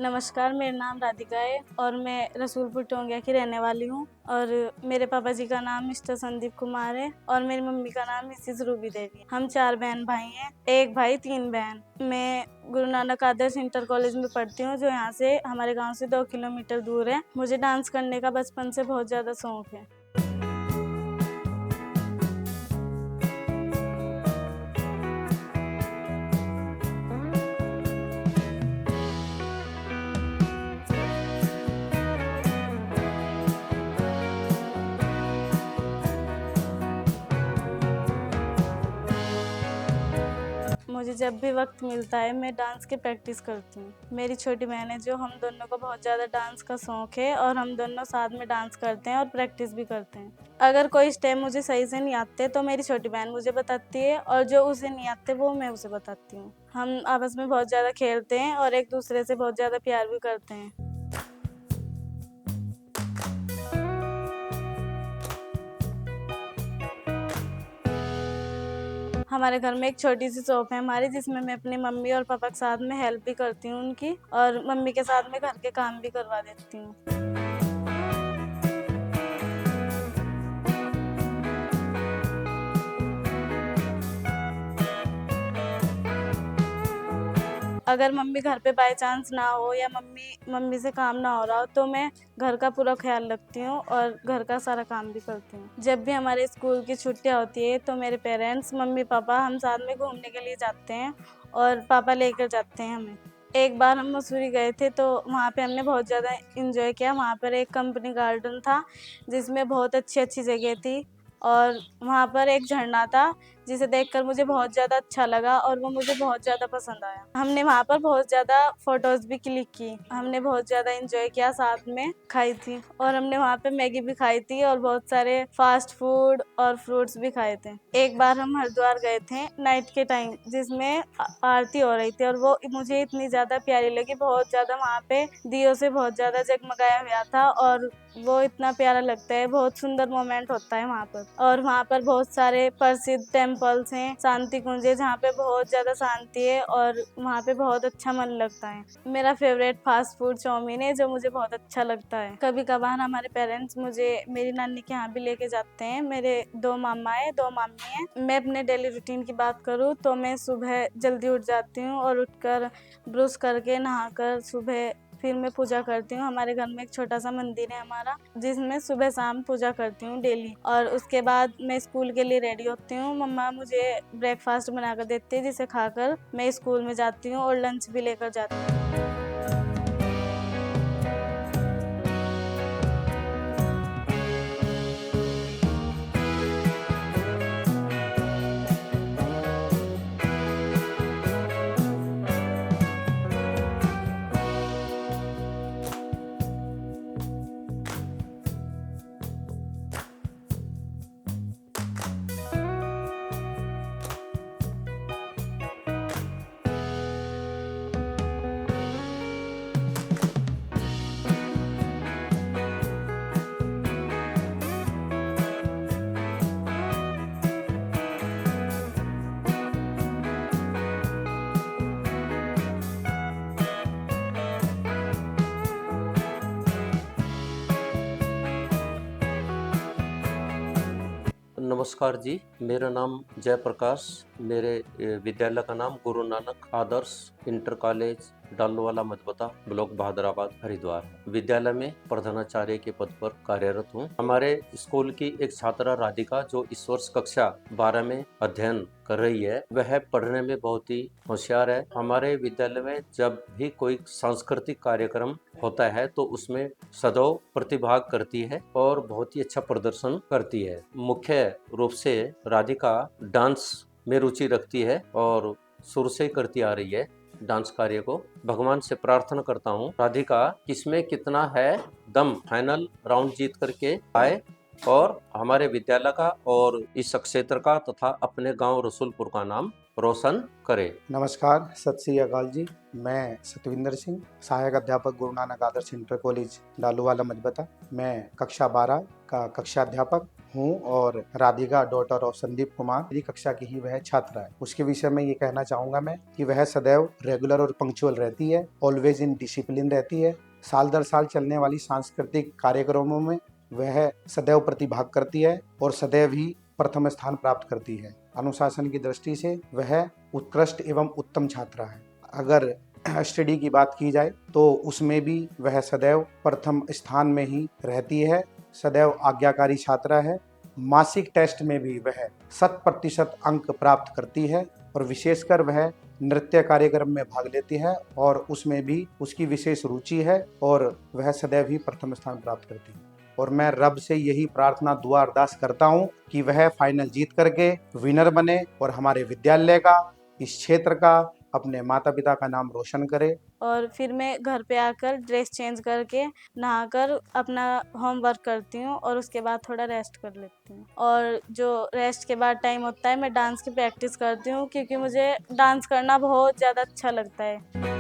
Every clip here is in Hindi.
नमस्कार, मेरा नाम राधिका है और मैं रसूलपुर टोंगिया की रहने वाली हूँ। और मेरे पापा जी का नाम मिस्टर संदीप कुमार है और मेरी मम्मी का नाम मिसेस रूबी देवी है। हम 4 बहन-भाई हैं, 1 भाई 3 बहन। मैं गुरु नानक आदर्श इंटर कॉलेज में पढ़ती हूँ, जो यहाँ से हमारे गाँव से 2 किलोमीटर दूर है। मुझे डांस करने का बचपन से बहुत ज़्यादा शौक है। मुझे जब भी वक़्त मिलता है, मैं डांस की प्रैक्टिस करती हूँ। मेरी छोटी बहन है जो, हम दोनों को बहुत ज़्यादा डांस का शौक है और हम दोनों साथ में डांस करते हैं और प्रैक्टिस भी करते हैं। अगर कोई स्टेप मुझे सही से नहीं आते तो मेरी छोटी बहन मुझे बताती है और जो उसे नहीं आते वो मैं उसे बताती हूँ। हम आपस में बहुत ज़्यादा खेलते हैं और एक-दूसरे से बहुत ज़्यादा प्यार भी करते हैं। हमारे घर में एक छोटी-सी शॉप है हमारी, जिसमें मैं अपनी मम्मी और पापा के साथ में हेल्प भी करती हूँ उनकी, और मम्मी के साथ में घर के काम भी करवा देती हूँ। अगर मम्मी घर पे बाय चांस ना हो या मम्मी से काम ना हो रहा हो, तो मैं घर का पूरा ख्याल रखती हूँ और घर का सारा काम भी करती हूँ। जब भी हमारे स्कूल की छुट्टियाँ होती है तो मेरे पेरेंट्स, मम्मी-पापा हम साथ में घूमने के लिए जाते हैं और पापा लेकर जाते हैं हमें। एक बार हम मसूरी गए थे तो वहाँ पे हमने बहुत ज़्यादा एन्जॉय किया। वहाँ पर एक कंपनी गार्डन था जिसमें बहुत अच्छी-अच्छी जगह थी और वहाँ पर एक झरना था जिसे देखकर मुझे बहुत ज़्यादा अच्छा लगा और वो मुझे बहुत ज़्यादा पसंद आया। हमने वहाँ पर बहुत ज़्यादा फ़ोटोज़ भी क्लिक की। हमने बहुत ज़्यादा एन्जॉय किया, साथ में खाई थी और हमने वहाँ पे मैगी भी खाई थी और बहुत सारे फ़ास्ट फूड और फ्रूट्स भी खाए थे। एक बार हम हरिद्वार गए थे नाइट के टाइम, जिसमें आरती हो रही थी और वो मुझे इतनी ज़्यादा प्यारी लगी। बहुत ज़्यादा वहाँ पे दियों से बहुत ज़्यादा जगमगाया हुआ था और वो इतना प्यारा लगता है, बहुत सुंदर मोमेंट होता है वहाँ पर। और वहाँ पर बहुत सारे प्रसिद्ध टेम्पल्स हैं, शांति कुंज है जहाँ पे बहुत ज़्यादा शांति है और वहाँ पे बहुत अच्छा मन लगता है। मेरा फेवरेट फास्ट फूड चाउमीन है, जो मुझे बहुत अच्छा लगता है। कभी-कभार हमारे पेरेंट्स मुझे मेरी नानी के यहाँ भी लेके जाते हैं। मेरे 2 मामा हैं, 2 मामी हैं। मैं अपने डेली रूटीन की बात करूँ तो मैं सुबह जल्दी उठ जाती हूँ और उठकर ब्रश करके नहाकर सुबह फिर मैं पूजा करती हूँ। हमारे घर में एक छोटा-सा मंदिर है हमारा, जिसमें सुबह-शाम पूजा करती हूँ डेली, और उसके बाद मैं स्कूल के लिए रेडी होती हूँ। मम्मा मुझे ब्रेकफ़ास्ट बनाकर देती है, जिसे खाकर मैं स्कूल में जाती हूँ और लंच भी लेकर जाती हूँ। नमस्कार जी, मेरा नाम जयप्रकाश। मेरे विद्यालय का नाम Guru Nanak Adarsh inter college Dalwala Madhbata, block Bahadurabad, Haridwar. विद्यालय में प्रधानाचार्य के पद पर कार्यरत हूँ। हमारे स्कूल की एक छात्रा राधिका, जो इस वर्ष कक्षा 12 में अध्ययन कर रही है, वह पढ़ने में बहुत ही होशियार है। हमारे विद्यालय में जब भी कोई सांस्कृतिक कार्यक्रम होता है तो उसमें सदैव प्रतिभाग करती है और बहुत ही अच्छा प्रदर्शन करती है। मुख्य रूप से राधिका डांस में रुचि रखती है और शुरू से करती आ रही है डांस कार्य को। भगवान से प्रार्थना करता हूँ राधिका किसमें कितना है दम, फाइनल राउंड जीत करके आए और हमारे विद्यालय का और इस क्षेत्र का तथा अपने गांव रसूलपुर का नाम रोशन करे। नमस्कार, सत श्री अकाल जी। मैं सतविंदर सिंह, सहायक अध्यापक गुरु नानक आदर्श इंटर कॉलेज डालूवाला मधबता। मैं कक्षा 12 का कक्षा अध्यापक हूँ और राधिका डॉटर ऑफ संदीप कुमार मेरी कक्षा की ही वह छात्रा है। उसके विषय में ये कहना चाहूंगा मैं कि वह सदैव रेगुलर और पंक्चुअल रहती है, ऑलवेज इन डिसिप्लिन रहती है। साल दर साल चलने वाली सांस्कृतिक कार्यक्रमों में वह सदैव प्रतिभाग करती है और सदैव ही प्रथम स्थान प्राप्त करती है। अनुशासन की दृष्टि से वह उत्कृष्ट एवं उत्तम छात्रा है। अगर स्टडी की बात की जाए तो उसमें भी वह सदैव प्रथम स्थान में ही रहती है, सदैव आज्ञाकारी छात्रा है। मासिक टेस्ट में भी वह 100% अंक प्राप्त करती है और विशेषकर वह नृत्य कार्यक्रम में भाग लेती है और उसमें भी उसकी विशेष रुचि है और वह सदैव ही प्रथम स्थान प्राप्त करती है। और मैं रब से यही प्रार्थना दुआ अरदास करता हूँ कि वह फाइनल जीत करके विनर बने और हमारे विद्यालय का, इस क्षेत्र का, अपने माता पिता का नाम रोशन करे। और फिर मैं घर पे आकर ड्रेस चेंज करके नहाकर अपना होमवर्क करती हूँ और उसके बाद थोड़ा रेस्ट कर लेती हूँ। और जो रेस्ट के बाद टाइम होता है मैं डांस की प्रैक्टिस करती हूँ क्योंकि मुझे डांस करना बहुत ज़्यादा अच्छा लगता है।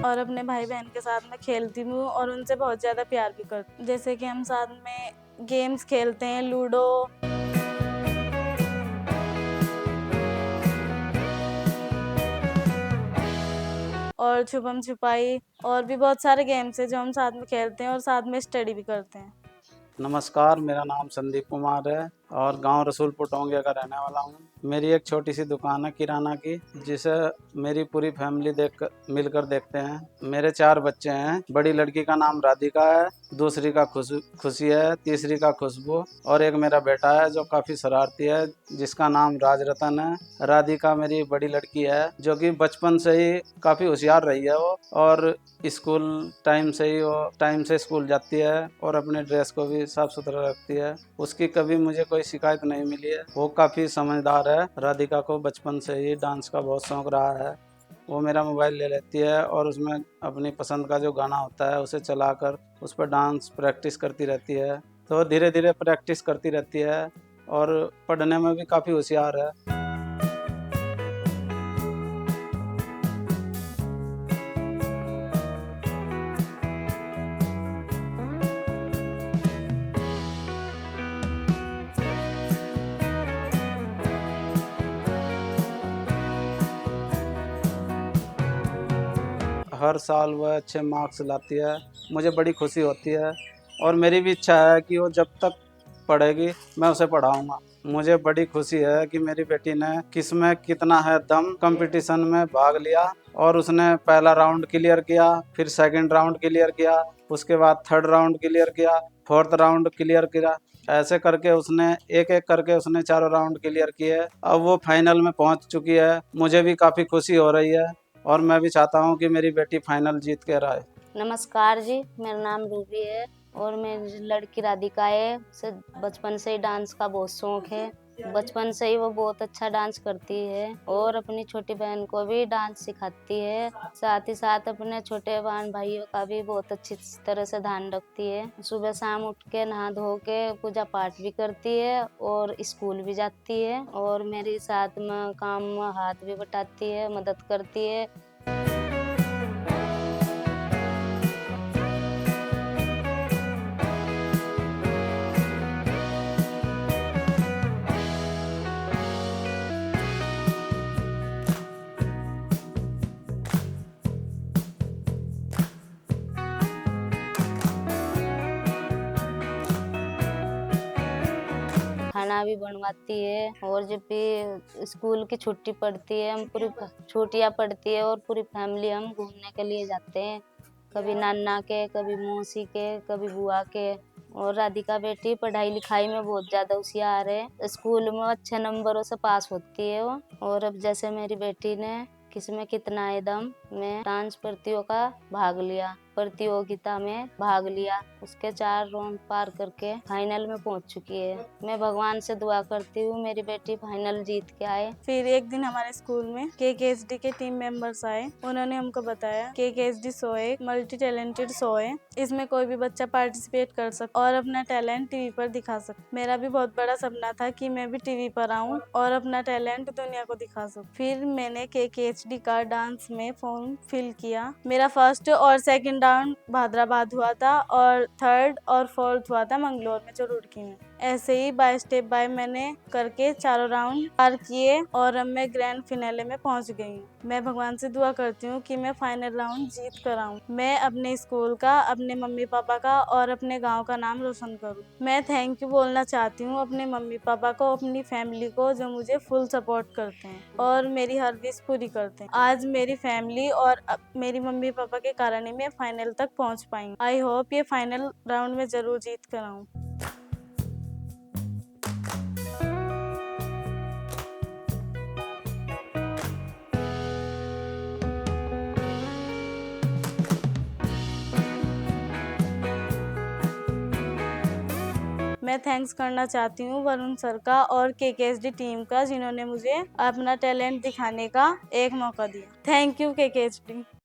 और अपने भाई बहन के साथ में खेलती हूँ और उनसे बहुत ज़्यादा प्यार भी करती हूँ। जैसे कि हम साथ में गेम्स खेलते हैं, लूडो और छुपम छुपाई और भी बहुत सारे गेम्स हैं जो हम साथ में खेलते हैं और साथ में स्टडी भी करते हैं। नमस्कार, मेरा नाम संदीप कुमार है और गांव रसूलपुर टोंगिया का रहने वाला हूं। मेरी एक छोटी सी दुकान है किराना की, जिसे मेरी पूरी फैमिली मिलकर देखते हैं। मेरे 4 बच्चे हैं। बड़ी लड़की का नाम राधिका है, दूसरी का खुशी है, तीसरी का खुशबू और एक मेरा बेटा है जो काफ़ी शरारती है, जिसका नाम राजरतन है। राधिका मेरी बड़ी लड़की है जो कि बचपन से ही काफ़ी होशियार रही है वो, और स्कूल टाइम से स्कूल जाती है और अपने ड्रेस को भी साफ सुथरा रखती है। उसकी कभी मुझे कोई शिकायत नहीं मिली है। वो काफ़ी समझदार है। राधिका को बचपन से ही डांस का बहुत शौक रहा है। वो मेरा मोबाइल ले लेती है और उसमें अपनी पसंद का जो गाना होता है उसे चलाकर उस पर डांस प्रैक्टिस करती रहती है। तो धीरे धीरे प्रैक्टिस करती रहती है और पढ़ने में भी काफ़ी होशियार है। हर साल वह अच्छे मार्क्स लाती है, मुझे बड़ी खुशी होती है और मेरी भी इच्छा है कि वो जब तक पढ़ेगी मैं उसे पढ़ाऊंगा। मुझे बड़ी खुशी है कि मेरी बेटी ने किसमें कितना है दम कंपटीशन में भाग लिया और उसने पहला राउंड क्लियर किया, फिर सेकंड राउंड क्लियर किया, उसके बाद थर्ड राउंड क्लियर किया, फोर्थ राउंड क्लियर किया। ऐसे करके उसने एक एक करके उसने 4 राउंड क्लियर किए। अब वो फाइनल में पहुंच चुकी है। मुझे भी काफ़ी खुशी हो रही है और मैं भी चाहता हूं कि मेरी बेटी फाइनल जीत कर आए। नमस्कार जी, मेरा नाम रूबी है और मेरी लड़की राधिका है। उसे बचपन से ही डांस का बहुत शौक है। बचपन से ही वो बहुत अच्छा डांस करती है और अपनी छोटी बहन को भी डांस सिखाती है। साथ ही साथ अपने छोटे बहन भाइयों का भी बहुत अच्छी तरह से ध्यान रखती है। सुबह शाम उठ के नहा धो के पूजा पाठ भी करती है और स्कूल भी जाती है और मेरे साथ में काम में हाथ भी बटाती है, मदद करती है। खाना भी बनवाती है और जब भी स्कूल की छुट्टी पड़ती है, हम पूरी छुट्टियाँ पड़ती है और पूरी फैमिली हम घूमने के लिए जाते हैं। कभी नाना के, कभी मौसी के, कभी बुआ के। और राधिका बेटी पढ़ाई लिखाई में बहुत ज़्यादा होशियार है। स्कूल में अच्छे नंबरों से पास होती है वो। और अब जैसे मेरी बेटी ने किसमें कितना है दम में डांस प्रतियोगिता का भाग लिया। प्रतियोगिता में भाग लिया। उसके 4 राउंड पार करके फाइनल में पहुंच चुकी है। मैं भगवान से दुआ करती हूँ मेरी बेटी फाइनल जीत के आए। फिर एक दिन हमारे स्कूल में KKSD के टीम मेंबर्स आए। उन्होंने हमको बताया KKSD शो एक मल्टी टैलेंटेड शो है, इसमें कोई भी बच्चा पार्टिसिपेट कर सकता और अपना टैलेंट टीवी पर दिखा सकता। मेरा भी बहुत बड़ा सपना था कि मैं भी टीवी पर आऊं और अपना टैलेंट दुनिया को दिखा सकूं। फिर मैंने KKHD का डांस में फॉर्म फिल किया। मेरा फर्स्ट और सेकंड राउंड भादराबाद हुआ था और थर्ड और फोर्थ हुआ था मंगलोर में, जो रुड़की में। ऐसे ही बाय स्टेप बाय मैंने करके 4 राउंड पार किए और अब मैं ग्रैंड फिनाले में पहुंच गई हूँ। मैं भगवान से दुआ करती हूँ कि मैं फाइनल राउंड जीत कर आऊँ। मैं अपने स्कूल का, अपने मम्मी पापा का और अपने गांव का नाम रोशन करूँ। मैं थैंक यू बोलना चाहती हूँ अपने मम्मी पापा को, अपनी फैमिली को, जो मुझे फुल सपोर्ट करते हैं और मेरी हर विश पूरी करते हैं। आज मेरी फैमिली और मेरी मम्मी पापा के कारण ही मैं फाइनल तक पहुँच पाई। आई होप ये फाइनल राउंड में जरूर जीत कर आऊँ। मैं थैंक्स करना चाहती हूँ वरुण सर का और KKSD टीम का, जिन्होंने मुझे अपना टैलेंट दिखाने का एक मौका दिया। Thank you KKSD।